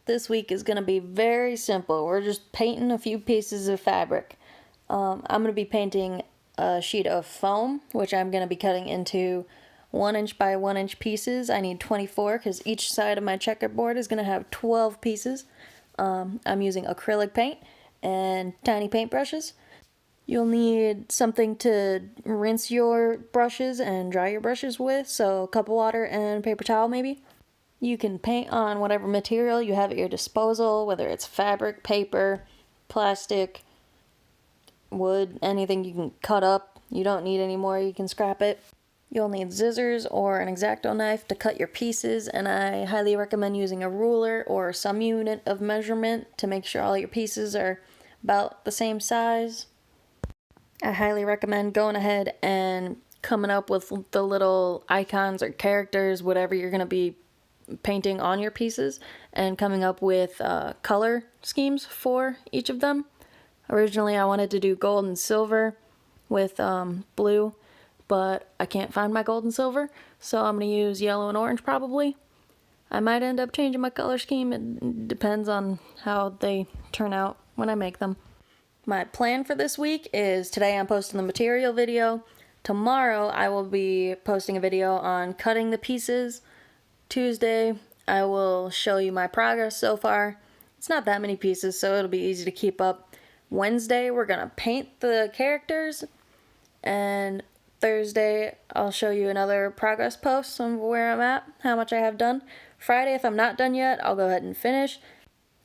this week is going to be very simple. We're just painting a few pieces of fabric. I'm going to be painting a sheet of foam, which I'm going to be cutting into 1" by 1" pieces. I need 24 because each side of my checkerboard is going to have 12 pieces. I'm using acrylic paint and tiny paintbrushes. You'll need something to rinse your brushes and dry your brushes with, so a cup of water and paper towel maybe. You can paint on whatever material you have at your disposal, whether it's fabric, paper, plastic, wood, anything you can cut up. You don't need any more, you can scrap it. You'll need scissors or an X-Acto knife to cut your pieces, and I highly recommend using a ruler or some unit of measurement to make sure all your pieces are about the same size. I highly recommend going ahead and coming up with the little icons or characters, whatever you're going to be painting on your pieces, and coming up with color schemes for each of them. Originally I wanted to do gold and silver with blue, but I can't find my gold and silver, so I'm going to use yellow and orange probably. I might end up changing my color scheme. It depends on how they turn out when I make them. My plan for this week is today I'm posting the material video. Tomorrow I will be posting a video on cutting the pieces. Tuesday I will show you my progress so far. It's not that many pieces, so it'll be easy to keep up. Wednesday we're gonna paint the characters, and Thursday I'll show you another progress post on where I'm at, how much I have done. Friday, if I'm not done yet, I'll go ahead and finish.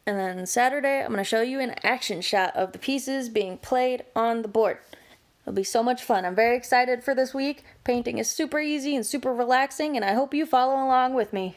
And then Saturday, I'm going to show you an action shot of the pieces being played on the board. It'll be so much fun. I'm very excited for this week. Painting is super easy and super relaxing, and I hope you follow along with me.